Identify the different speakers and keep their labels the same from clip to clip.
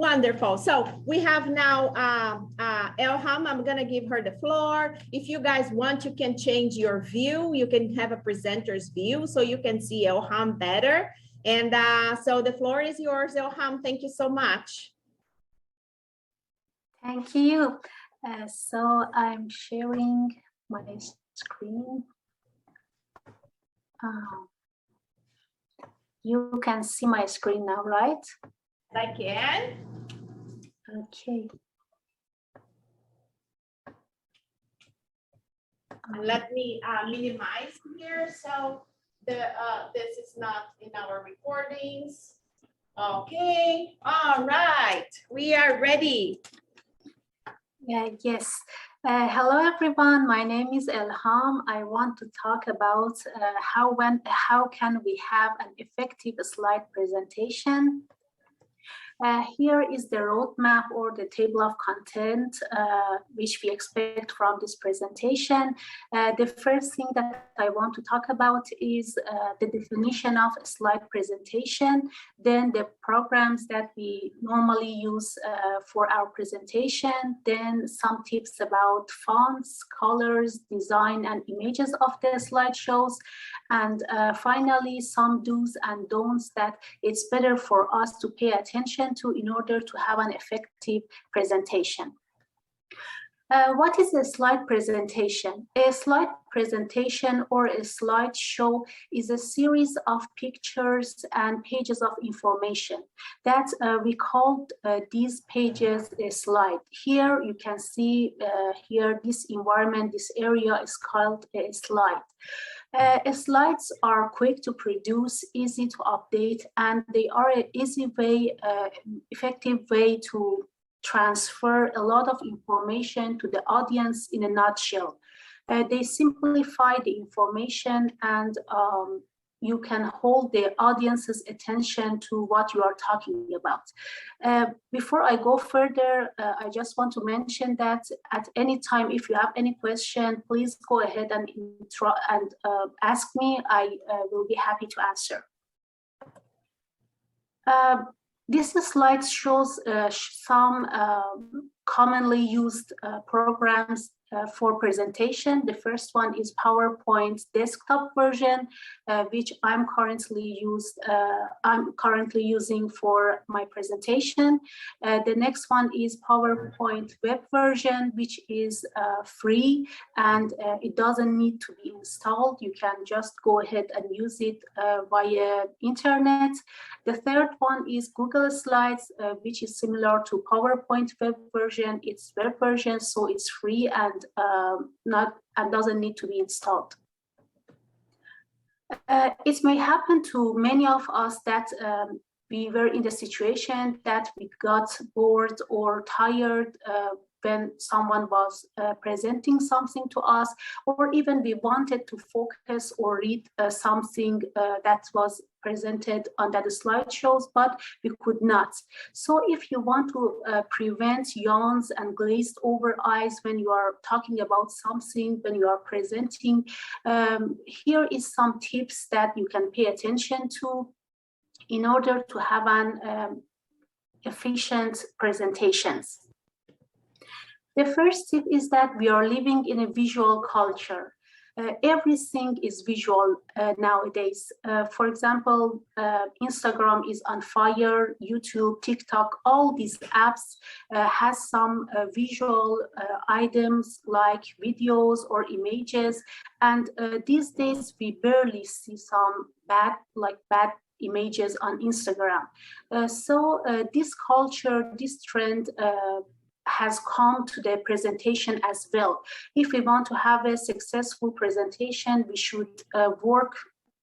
Speaker 1: Wonderful. So we have now Elham. I'm going to give her the floor. If you guys want, you can change your view. You can have a presenter's view so you can see Elham better. And so the floor is yours, Elham. Thank you so much.
Speaker 2: Thank you. So I'm sharing my screen. You can see my screen now, right?
Speaker 1: I can.
Speaker 2: Okay.
Speaker 1: Let me minimize here. So this is not in our recordings. Okay. All right. We are ready.
Speaker 2: Yes. Hello, everyone. My name is Elham. I want to talk about how can we have an effective slide presentation. Here is the roadmap or the table of content which we expect from this presentation. The first thing that I want to talk about is the definition of a slide presentation, then the programs that we normally use for our presentation, then some tips about fonts, colors, design, and images of the slideshows, and finally some do's and don'ts that it's better for us to pay attention to in order to have an effective presentation. What is a slide presentation? A slide presentation or a slideshow is a series of pictures and pages of information that we called these pages a slide. Here you can see here this environment, this area is called a slide. Slides are quick to produce, easy to update, and they are an easy way, effective way to transfer a lot of information to the audience in a nutshell. They simplify the information and you can hold the audience's attention to what you are talking about. Before I go further, I just want to mention that at any time, if you have any question, please go ahead and ask me. I will be happy to answer. This slide shows some commonly used programs for presentation. The first one is PowerPoint desktop version, which I'm currently using for my presentation. The next one is PowerPoint web version, which is free and it doesn't need to be installed. You can just go ahead and use it via internet. The third one is Google Slides, which is similar to PowerPoint web version. It's web version, so it's free and doesn't need to be installed. It may happen to many of us that we were in the situation that we got bored or tired when someone was presenting something to us, or even we wanted to focus or read something that was presented on that slideshows, but we could not. So if you want to prevent yawns and glazed over eyes when you are talking about something, when you are presenting, here is some tips that you can pay attention to in order to have an efficient presentations. The first tip is that we are living in a visual culture. Everything is visual nowadays. For example, Instagram is on fire, YouTube, TikTok, all these apps has some visual items like videos or images. And these days we barely see some bad images on Instagram. So this culture, this trend has come to the presentation as well. If we want to have a successful presentation, we should work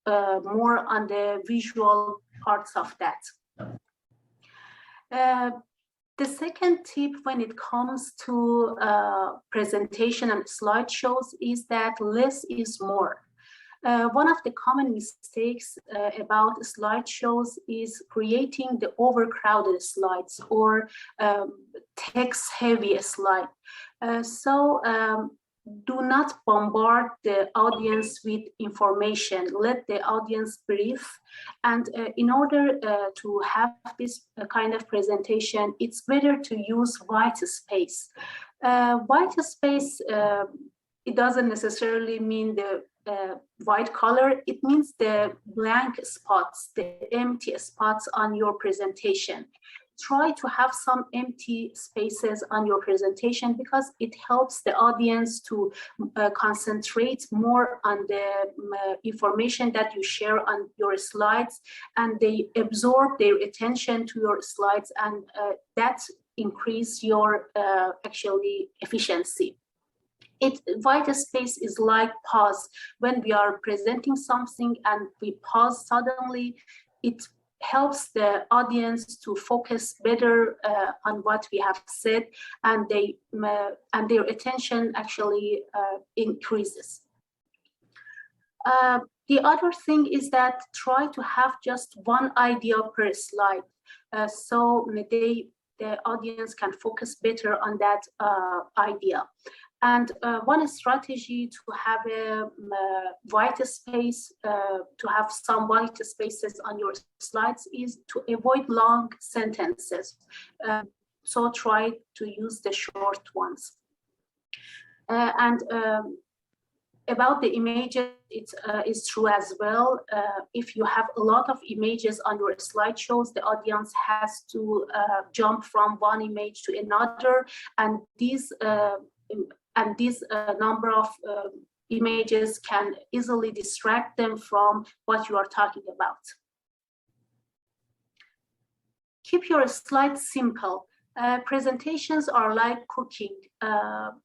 Speaker 2: more on the visual parts of that. The second tip when it comes to presentation and slideshows is that less is more. One of the common mistakes about slideshows is creating the overcrowded slides or text-heavy slide. So do not bombard the audience with information. Let the audience breathe. And in order to have this kind of presentation, it's better to use white space. White space, it doesn't necessarily mean the white color. It means the blank spots, the empty spots on your presentation. Try to have some empty spaces on your presentation because it helps the audience to concentrate more on the information that you share on your slides, and they absorb their attention to your slides, and that increase your actually efficiency. White space is like pause. When we are presenting something and we pause suddenly, it helps the audience to focus better on what we have said, and their attention actually increases. The other thing is that try to have just one idea per slide, so the audience can focus better on that idea. And one strategy to have a white space, to have some white spaces on your slides, is to avoid long sentences. So try to use the short ones. About the images, it is true as well. If you have a lot of images on your slideshows, the audience has to jump from one image to another, and these number of images can easily distract them from what you are talking about. Keep your slides simple. Presentations are like cooking.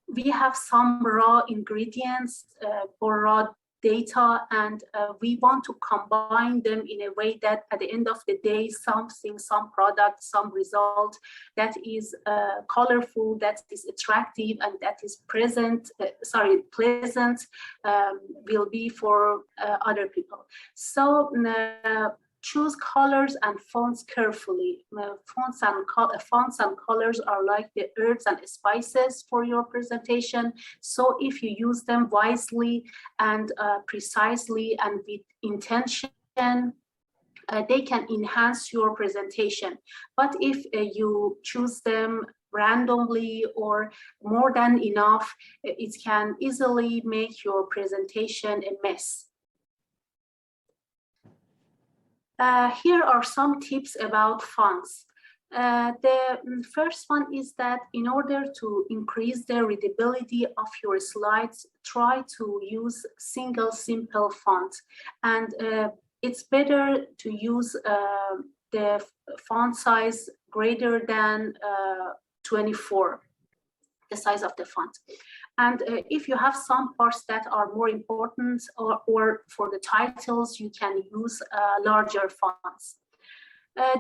Speaker 2: We have some raw ingredients or raw data, and we want to combine them in a way that at the end of the day, something, some product, some result that is colorful, that is attractive, and that is pleasant will be for other people. So choose colors and fonts carefully. Fonts and colors are like the herbs and spices for your presentation. So if you use them wisely and precisely and with intention, they can enhance your presentation. But if you choose them randomly or more than enough, it can easily make your presentation a mess. Here are some tips about fonts. The first one is that in order to increase the readability of your slides, try to use single simple font. And it's better to use the font size greater than 24, the size of the font. And if you have some parts that are more important, or for the titles, you can use larger fonts.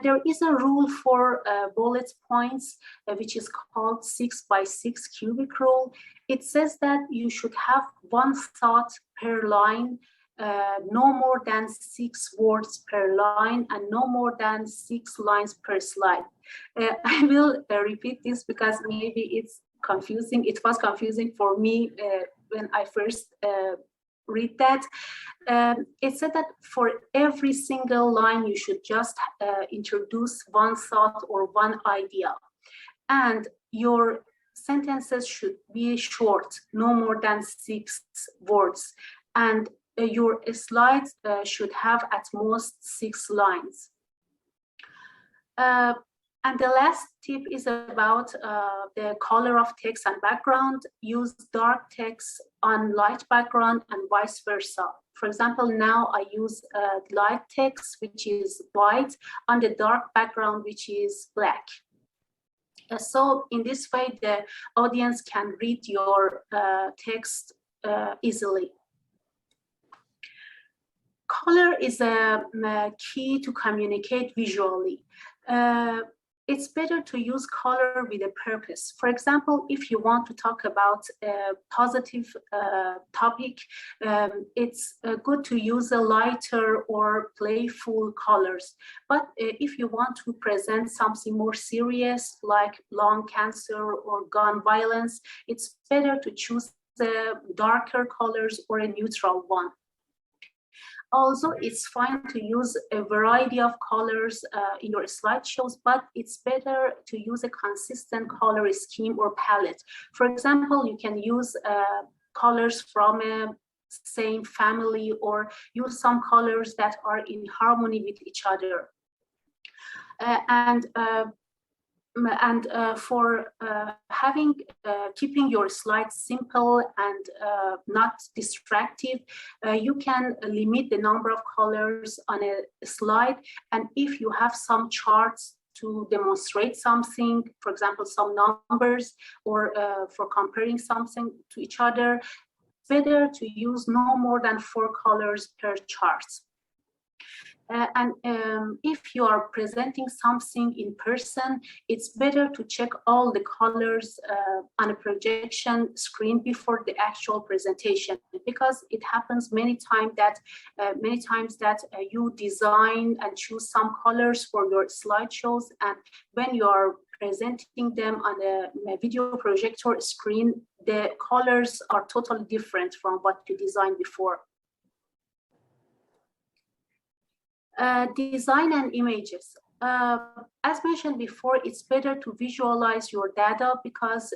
Speaker 2: There is a rule for bullet points, which is called 6x6 cubic rule. It says that you should have one thought per line, no more than 6 words per line, and no more than 6 lines per slide. I will repeat this because maybe it's confusing. It was confusing for me when I first read that. It said that for every single line, you should just introduce one thought or one idea. And your sentences should be short, no more than 6 words. And your slides should have at most 6 lines. And the last tip is about the color of text and background. Use dark text on light background and vice versa. For example, now I use light text, which is white, on the dark background, which is black. So in this way, the audience can read your text easily. Color is a key to communicate visually. It's better to use color with a purpose. For example, if you want to talk about a positive topic, it's good to use a lighter or playful colors. But if you want to present something more serious, like lung cancer or gun violence, it's better to choose darker colors or a neutral one. Also, it's fine to use a variety of colors in your slideshows, but it's better to use a consistent color scheme or palette. For example, you can use colors from a same family, or use some colors that are in harmony with each other. For keeping your slides simple and not distractive, you can limit the number of colors on a slide. And if you have some charts to demonstrate something, for example, some numbers, or for comparing something to each other, it's better to use no more than 4 colors per chart. If you are presenting something in person, it's better to check all the colors on a projection screen before the actual presentation, because it happens many times that you design and choose some colors for your slideshows, and when you are presenting them on a video projector screen, the colors are totally different from what you designed before. Design and images. As mentioned before, it's better to visualize your data because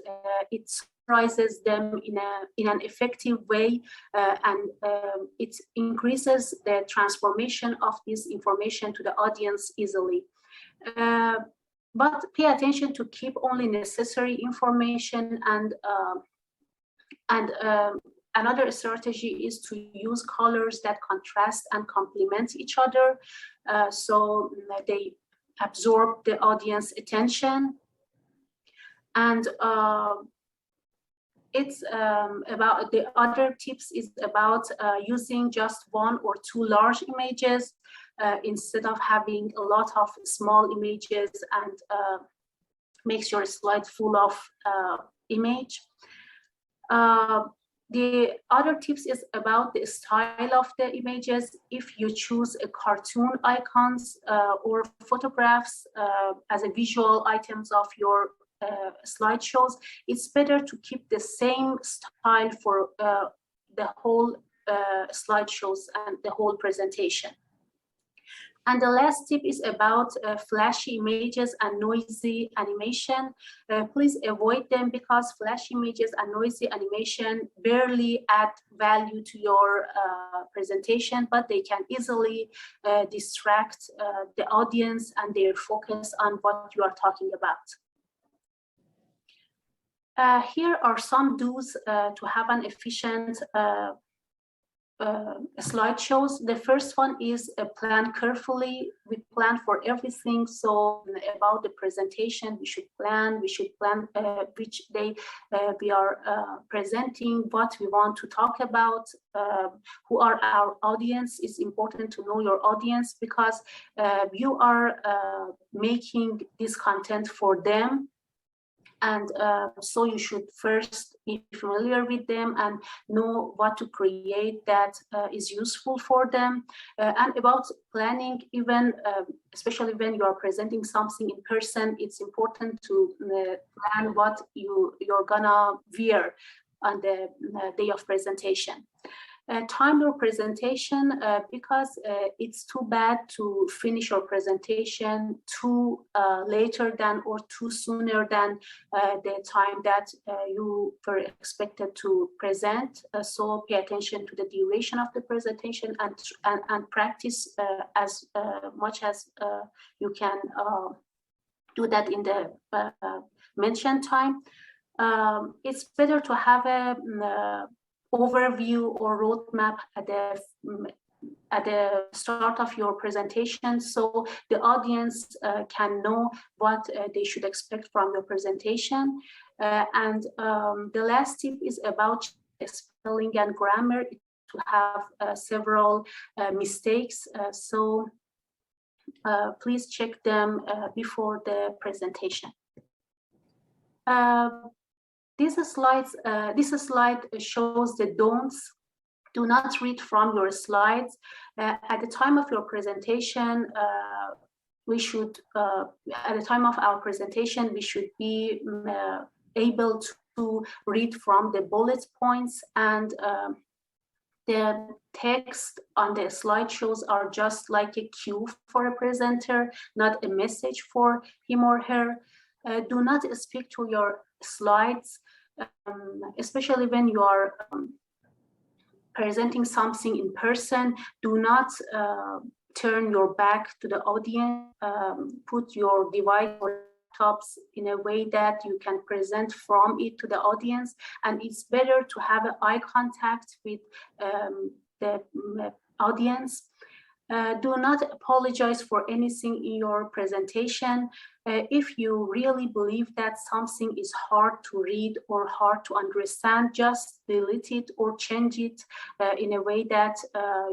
Speaker 2: it summarizes them in an effective way, and it increases the transformation of this information to the audience easily. But pay attention to keep only necessary information, and another strategy is to use colors that contrast and complement each other, so they absorb the audience attention. And it's about the other tips is about using just 1 or 2 large images instead of having a lot of small images, and makes your slide full of image. The other tips is about the style of the images. If you choose a cartoon icons or photographs as a visual items of your slideshows, it's better to keep the same style for the whole slideshows and the whole presentation. And the last tip is about flashy images and noisy animation. Please avoid them because flashy images and noisy animation barely add value to your presentation, but they can easily distract the audience and their focus on what you are talking about. Here are some do's to have an efficient slideshows. The first one is plan carefully. We plan for everything. So about the presentation, we should plan which day we are presenting, what we want to talk about, who are our audience. It's important to know your audience because you are making this content for them. And so you should first be familiar with them and know what to create that is useful for them. And about planning, even especially when you are presenting something in person, it's important to plan what you're gonna wear on the day of presentation. Time your presentation because it's too bad to finish your presentation too later than or too sooner than the time that you were expected to present. So pay attention to the duration of the presentation and practice as much as you can do that in the mentioned time. It's better to have a overview or roadmap at the start of your presentation, so the audience can know what they should expect from your presentation. And the last tip is about spelling and grammar, to have several mistakes. So please check them before the presentation. This slide shows the don'ts. Do not read from your slides. At the time of your presentation, we should be able to read from the bullet points, and the text on the slideshows are just like a cue for a presenter, not a message for him or her. Do not speak to your slides, especially when you are presenting something in person. Do not turn your back to the audience. Put your device or laptops in a way that you can present from it to the audience, and it's better to have an eye contact with the audience. Do not apologize for anything in your presentation. If you really believe that something is hard to read or hard to understand, just delete it or change it in a way that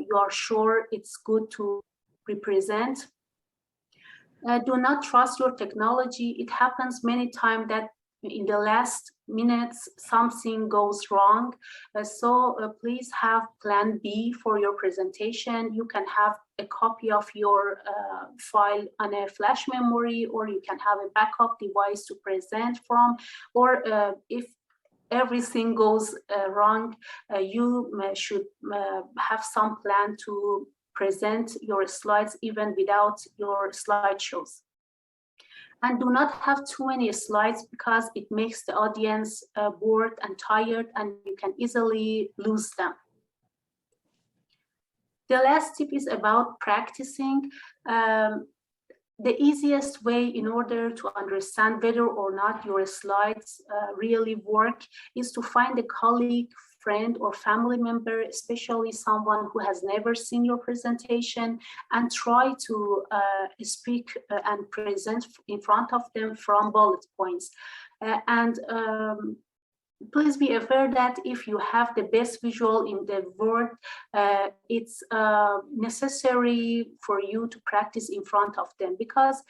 Speaker 2: you are sure it's good to represent. Do not trust your technology. It happens many times that in the last minutes something goes wrong. So please have plan B for your presentation. You can have a copy of your file on a flash memory, or you can have a backup device to present from, or if everything goes wrong, you should have some plan to present your slides even without your slideshows. And do not have too many slides, because it makes the audience bored and tired, and you can easily lose them. The last tip is about practicing. The easiest way in order to understand whether or not your slides really work is to find a colleague, friend, or family member, especially someone who has never seen your presentation, and try to speak and present in front of them from bullet points. Please be aware that if you have the best visual in the world, it's necessary for you to practice in front of them, because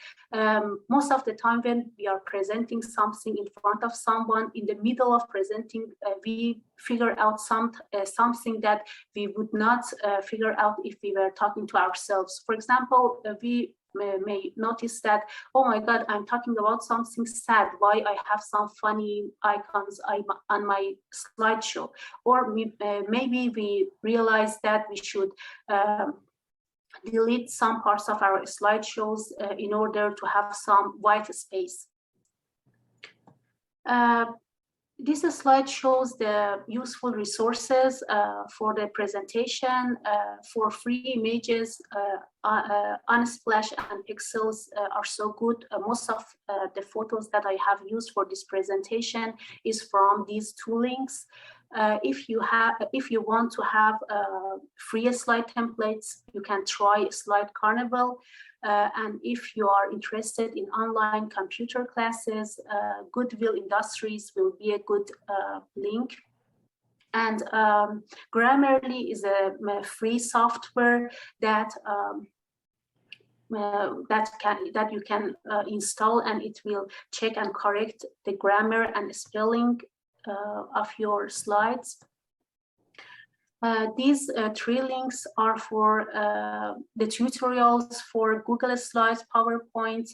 Speaker 2: most of the time when we are presenting something in front of someone, in the middle of presenting, we figure out something that we would not figure out if we were talking to ourselves. For example, we may notice that, oh my God, I'm talking about something sad. Why I have some funny icons on my slideshow? Or maybe we realize that we should delete some parts of our slideshows in order to have some white space. This slide shows the useful resources for the presentation. For free images, Unsplash and Pixels are so good. Most of the photos that I have used for this presentation is from these two links. If you want to have free slide templates, you can try Slide Carnival. And if you are interested in online computer classes, Goodwill Industries will be a good link. And Grammarly is a free software that you can install, and it will check and correct the grammar and spelling of your slides. These three links are for the tutorials for Google Slides, PowerPoint,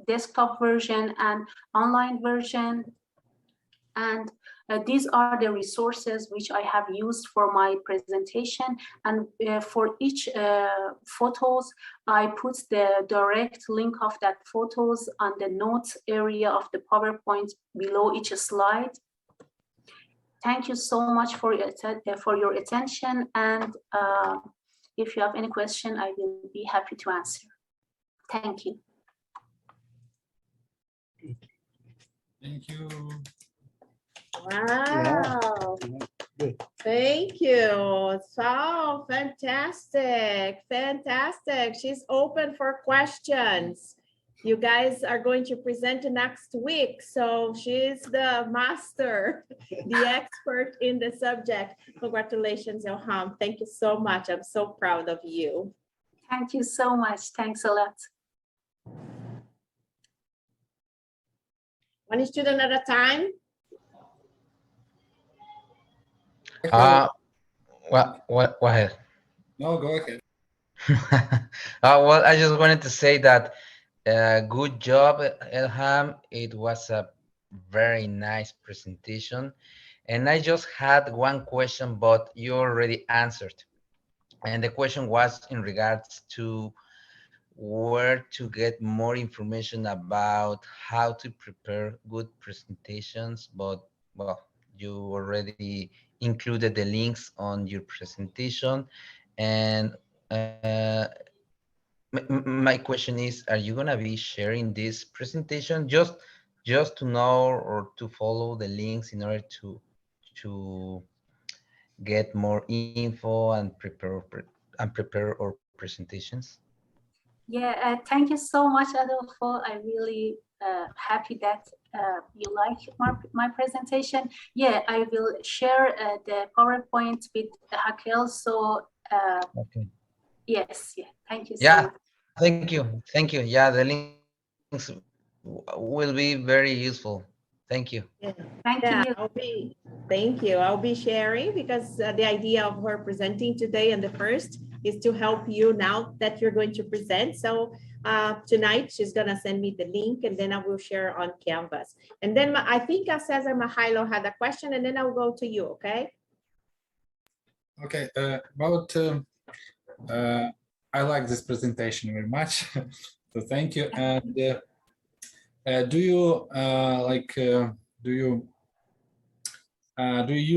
Speaker 2: desktop version, and online version. And these are the resources which I have used for my presentation. And for each photos, I put the direct link of that photos on the notes area of the PowerPoint below each slide. Thank you so much for your attention, and if you have any question, I will be happy to answer. Thank you.
Speaker 3: Thank you.
Speaker 1: Wow.
Speaker 4: Yeah.
Speaker 1: Thank you. So fantastic. Fantastic. She's open for questions. You guys are going to present next week. So she's the master, the expert in the subject. Congratulations, Elham. Thank you so much. I'm so proud of you.
Speaker 2: Thank you so much. Thanks a lot.
Speaker 1: One student at a time.
Speaker 4: What ahead?
Speaker 3: No, go ahead.
Speaker 4: Well, I just wanted to say that good job, Elham. It was a very nice presentation. And I just had one question, but you already answered. And the question was in regards to where to get more information about how to prepare good presentations, but well, you already included the links on your presentation. And my question is, are you gonna be sharing this presentation just to know or to follow the links in order to get more info and prepare our presentations?
Speaker 2: Yeah, thank you so much, Adolfo. I really happy that you like my presentation. Yeah, I will share the PowerPoint with Hakel. So
Speaker 4: Okay.
Speaker 2: yes, yeah, thank you so
Speaker 4: Yeah,
Speaker 2: much.
Speaker 4: thank you. Thank you. Yeah, the links will be very useful. Thank you.
Speaker 1: Yeah,
Speaker 2: Thank
Speaker 1: yeah,
Speaker 2: you.
Speaker 1: thank you. I'll be sharing because the idea of her presenting today and the first is to help you now that you're going to present. So tonight she's gonna send me the link and then I will share on Canvas. And then I think Cesar Mihailo had a question and then I'll go to you, okay?
Speaker 3: Okay, about I like this presentation very much, so thank you. And do you do you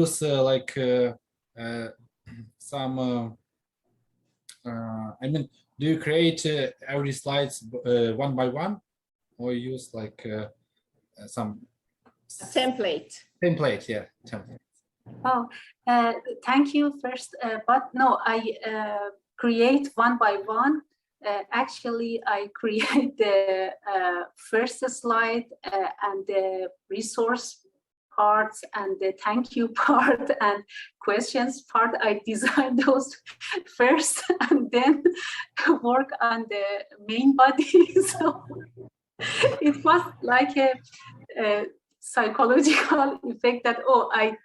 Speaker 3: use some I mean, do you create every slides one by one, or use like some
Speaker 1: Template.
Speaker 3: template? Yeah, template.
Speaker 2: Oh, thank you first, but no, I create one by one. Actually, I create the first slide and the resource parts and the thank you part and questions part. I design those first and then work on the main body. So it was like a psychological effect that, oh, I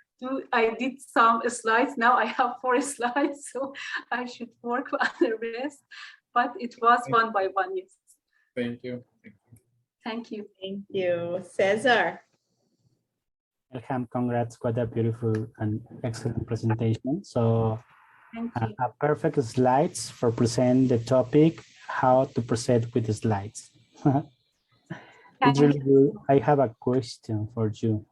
Speaker 2: did some slides, now I have 4 slides, so I should work on the rest. But it was one by one, yes.
Speaker 3: Thank you.
Speaker 2: Thank you.
Speaker 1: Thank you. Cesar.
Speaker 5: Elham, congrats, quite a beautiful and excellent presentation. So
Speaker 2: Thank you.
Speaker 5: perfect slides for present the topic, how to present with the slides. It's really good. I have a question for you.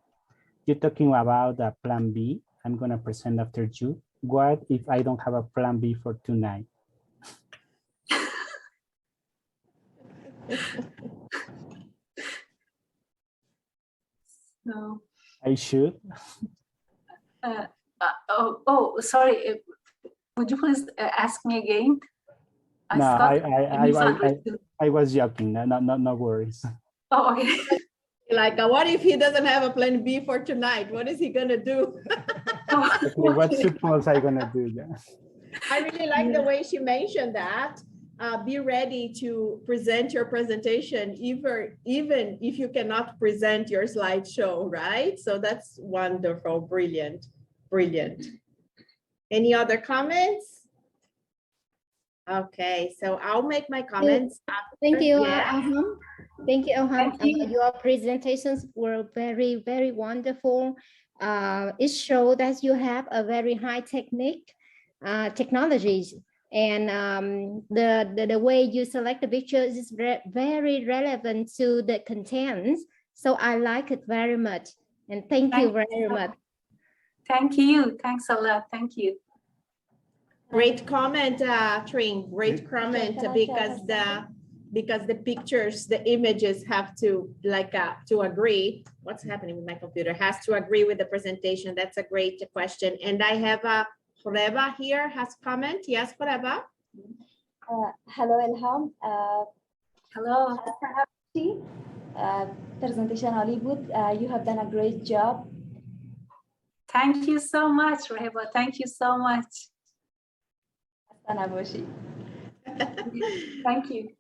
Speaker 5: You're talking about a plan B. I'm going to present after you. What if I don't have a plan B for tonight?
Speaker 2: No.
Speaker 5: I should.
Speaker 2: Sorry. Would you please ask me again?
Speaker 5: No,
Speaker 2: I
Speaker 5: was joking. No worries.
Speaker 2: Oh, okay.
Speaker 1: Like, what if he doesn't have a plan B for tonight? What is he gonna do?
Speaker 5: Okay, what suppose I gonna do? Yeah.
Speaker 1: I really like the way she mentioned that. Be ready to present your presentation, even if you cannot present your slideshow, right? So that's wonderful, brilliant, brilliant. Any other comments? Okay, so I'll make my comments.
Speaker 6: Thank you,
Speaker 1: Yeah.
Speaker 6: Elham. Thank you, Elham.
Speaker 2: Thank you.
Speaker 6: Your presentations were very, very wonderful. It showed that you have a very high technologies, and the way you select the pictures is very relevant to the contents. So I like it very much, and thank you very much.
Speaker 2: Thank you. Thanks a lot. Thank you.
Speaker 1: Great comment, Trin. Great comment, because the pictures, the images have to to agree. What's happening with my computer? Has to agree with the presentation. That's a great question. And I have Joreba here has comment. Yes, Joreba.
Speaker 7: Hello, Elham.
Speaker 2: Hello.
Speaker 7: Presentation Hollywood. You have done a great job.
Speaker 2: Thank you so much, Reheba. Thank you so much. Thank you.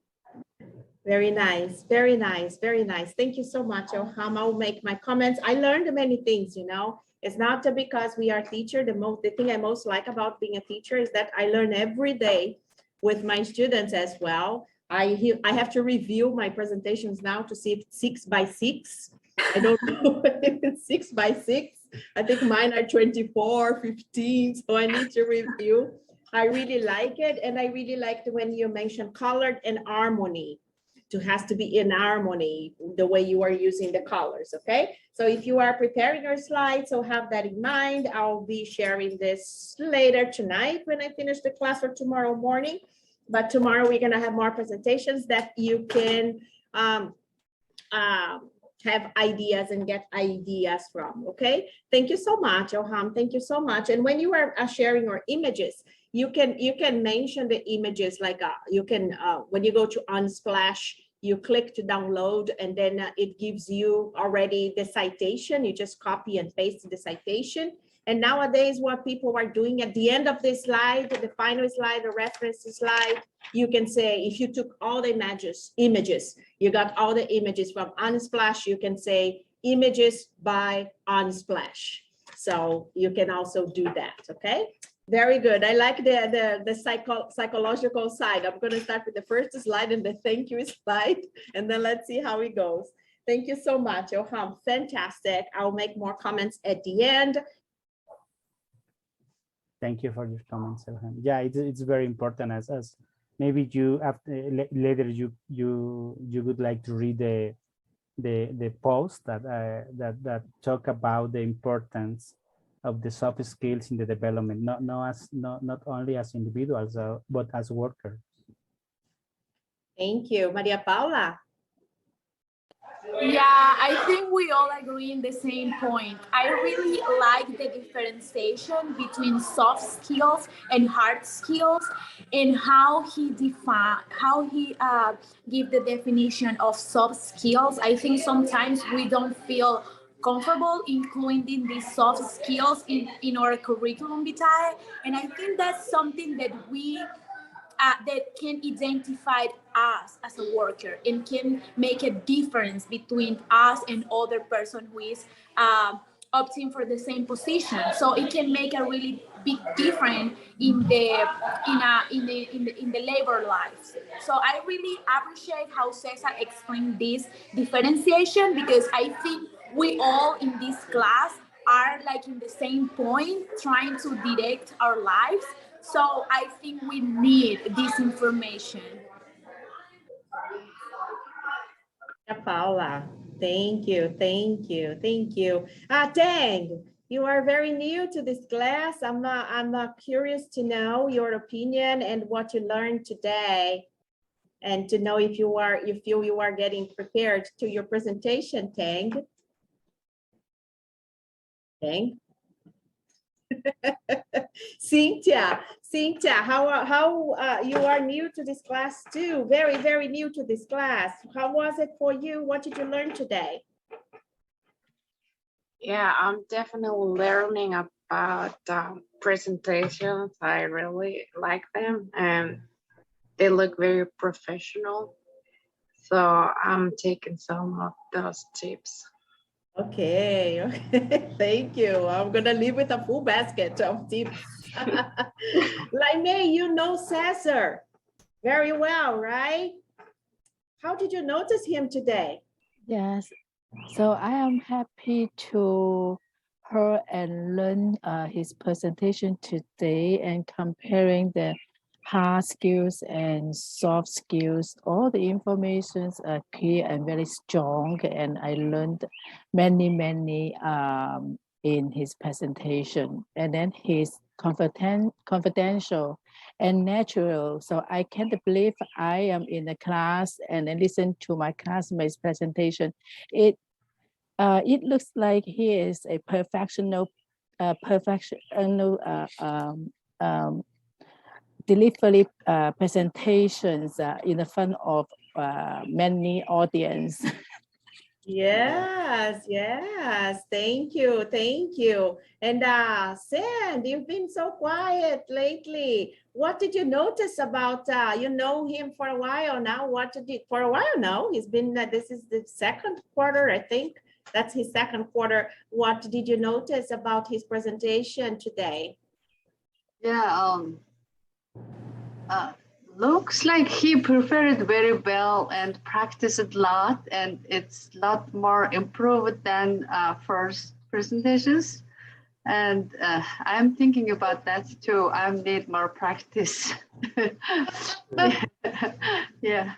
Speaker 1: Very nice, very nice, very nice. Thank you so much, Elham. I'll make my comments. I learned many things, you know. It's not because we are teacher. The thing I most like about being a teacher is that I learn every day with my students as well. I have to review my presentations now to see if 6 by 6 I don't know if it's 6 by 6. I think mine are 24, 15, so I need to review. I really like it, and I really liked when you mentioned colored and harmony. It has to be in harmony the way you are using the colors, okay? So if you are preparing your slides, so have that in mind. I'll be sharing this later tonight when I finish the class, or tomorrow morning. But tomorrow we're gonna have more presentations that you can have ideas and get ideas from, okay? Thank you so much, Elham. Thank you so much. And when you are sharing your images, you can mention the images, like you can, when you go to Unsplash, you click to download, and then it gives you already the citation. You just copy and paste the citation. And nowadays, what people are doing at the end of the slide, the final slide, the reference slide, you can say, if you took all the images, you got all the images from Unsplash, you can say images by Unsplash. So you can also do that, okay? Very good. I like the psychological side. I'm going to start with the first slide and the thank you slide, and then let's see how it goes. Thank you so much, Elham. Fantastic. I'll make more comments at the end.
Speaker 5: Thank you for your comments, Elham. Yeah, it's very important, as maybe you later you would like to read the post that talk about the importance of the soft skills in the development, not only as individuals, but as workers.
Speaker 1: Thank you, Maria Paula.
Speaker 8: Yeah, I think we all agree in the same point. I really like the differentiation between soft skills and hard skills, and how he give the definition of soft skills. I think sometimes we don't feel comfortable including these soft skills in our curriculum vitae, and I think that's something that we that can identify us as a worker and can make a difference between us and other person who is opting for the same position. So it can make a really big difference in the labor lives. So I really appreciate how Cesar explained this differentiation, because I think we all in this class are like in the same point, trying to direct our lives. So I think we need this information.
Speaker 1: Paula, thank you, thank you, thank you. Tang, you are very new to this class. I'm curious to know your opinion and what you learned today, and to know if you feel you are getting prepared to your presentation, Tang. Tang. Cynthia, how you are new to this class too, very new to this class. How was it for you? What did you learn today?
Speaker 9: Yeah, I'm definitely learning about presentations. I really like them, and they look very professional. So I'm taking some of those tips.
Speaker 1: Okay, thank you. I'm gonna leave with a full basket of tips. Laime, you know Cesar very well, right? How did you notice him today?
Speaker 10: Yes, so I am happy to hear and learn his presentation today, and comparing the hard skills and soft skills. All the informations are clear and very strong, and I learned many in his presentation. And then he's confidential and natural. So I can't believe I am in the class and then listen to my classmates' presentation. It looks like he is a professional delivery presentations in the front of many audience.
Speaker 1: Yes, thank you. And Sand, you've been so quiet lately. What did you notice about, you know him for a while now, for a while now, he's been, this is the second quarter, I think, that's his second quarter. What did you notice about his presentation today?
Speaker 11: Yeah, looks like he prepared very well and practiced a lot, and it's a lot more improved than first presentations. And I'm thinking about that too. I need more practice. Yeah.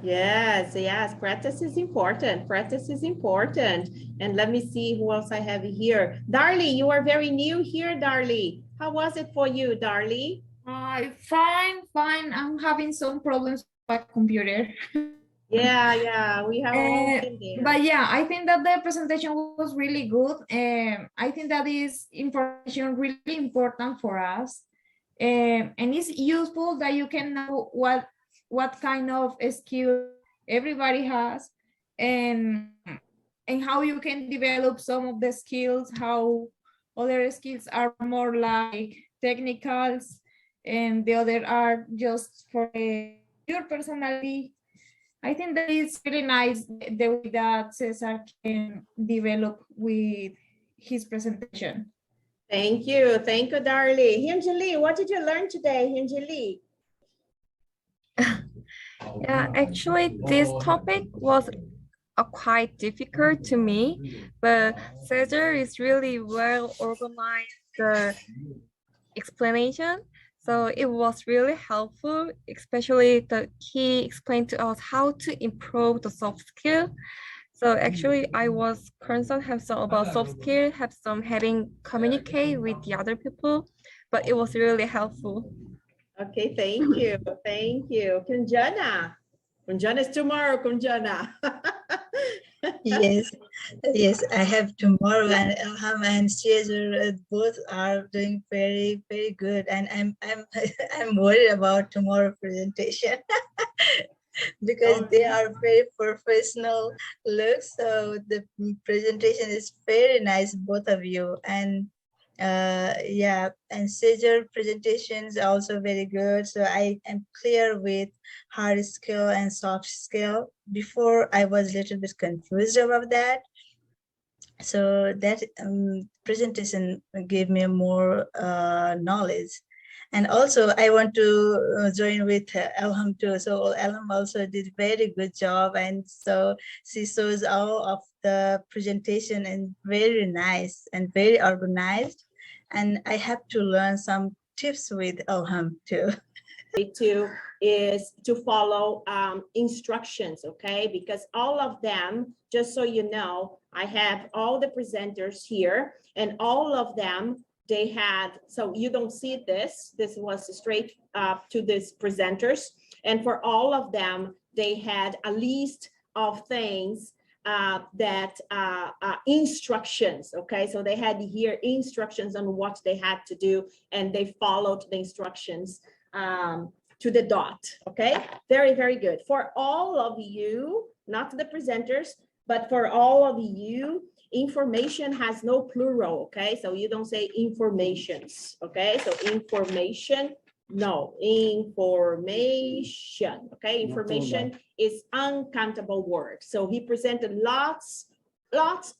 Speaker 1: Yes, yes, practice is important. Practice is important. And let me see who else I have here. Darlie, you are very new here, Darlie. How was it for you, Darlie?
Speaker 12: Fine, fine. I'm having some problems with my computer.
Speaker 1: Yeah, we have all been there.
Speaker 12: But yeah, I think that the presentation was really good. I think that is information really important for us. And it's useful that you can know what kind of skill everybody has and how you can develop some of the skills, how other skills are more like technicals and the other are just for your personality. I think that it's really nice the way that Cesar can develop with his presentation.
Speaker 1: Thank you, Darlie. Hinjali, what did you learn today, Hinjali?
Speaker 13: Yeah, actually, this topic was quite difficult to me, but Cesar is really well organized explanation. So it was really helpful, especially he explained to us how to improve the soft skill. So actually, I was concerned have some about soft skill, have some having communicate with the other people, but it was really helpful.
Speaker 1: Okay, thank you. Thank you. Kunjana. Kunjana is tomorrow, Kunjana.
Speaker 14: Yes, yes, I have tomorrow, and Elham and Cesar both are doing very, very good, and I'm worried about tomorrow presentation because they are very professional looks. So the presentation is very nice, both of you, and yeah, and Cesar presentations are also very good. So I am clear with hard skill and soft skill. Before I was a little bit confused about that. So that presentation gave me more knowledge. And also I want to join with Elham too. So Elham also did very good job. And so she shows all of the presentation and very nice and very organized. And I have to learn some tips with Elham too.
Speaker 1: Is to follow instructions, okay? Because all of them, just so you know, I have all the presenters here and all of them, they had, so you don't see this was straight to these presenters. And for all of them, they had a list of things instructions, okay? So they had here instructions on what they had to do and they followed the instructions to the dot, okay? Very, very good. For all of you, not the presenters, but for all of you, information has no plural, okay? So you don't say informations, okay? So information, no, information, okay? Information is uncountable words. So he presented lots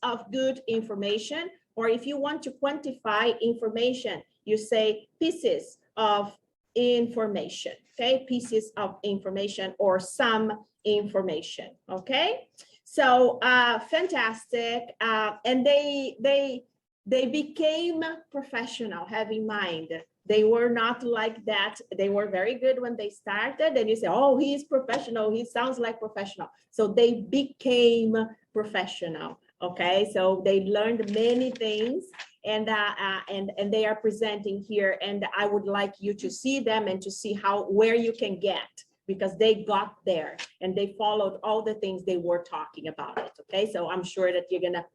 Speaker 1: of good information, or if you want to quantify information, you say pieces of information, okay? Pieces of information or some information, okay? So fantastic, and they became professional. Have in mind, they were not like that. They were very good when they started, and you say, oh, he's professional. He sounds like professional. So they became professional. Okay, so they learned many things, and they are presenting here. And I would like you to see them and to see where you can get, because they got there and they followed all the things they were talking about it. Okay, so I'm sure that you're gonna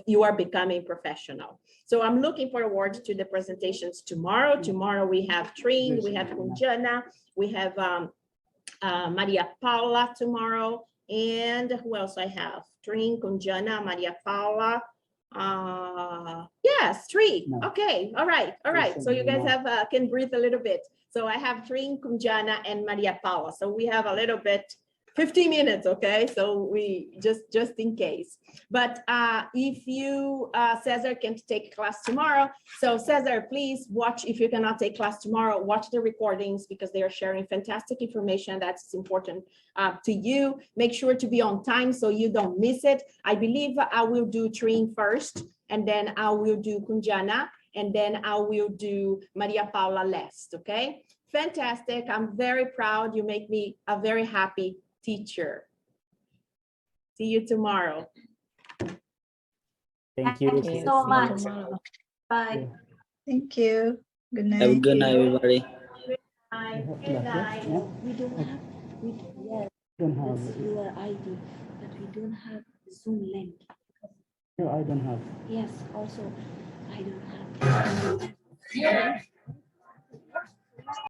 Speaker 1: you are becoming professional. So I'm looking forward to the presentations tomorrow. Tomorrow we have Trin, we have Kunjana, we have Maria Paula tomorrow, and who else I have? Trin, Kunjana, Maria Paula. Yes, 3. No. Okay, all right. So you guys have can breathe a little bit. So I have Trin, Kunjana, and Maria Paula. So we have a little bit 15 minutes, okay? So we just in case. But if you, Cesar, can take class tomorrow. So Cesar, please watch, if you cannot take class tomorrow, watch the recordings because they are sharing fantastic information that's important to you. Make sure to be on time so you don't miss it. I believe I will do Trin first, and then I will do Kunjana, and then I will do Maria Paula last, okay? Fantastic. I'm very proud. You make me a very happy teacher. See you tomorrow.
Speaker 5: Thank you.
Speaker 2: Thank you so much. Bye.
Speaker 14: Thank you. Good night.
Speaker 15: Have a good night, everybody.
Speaker 1: Good night. Good night.
Speaker 7: We don't have, yes, that's your ID, but we don't have Zoom link.
Speaker 5: No, I don't have.
Speaker 7: Yes, also, I don't have.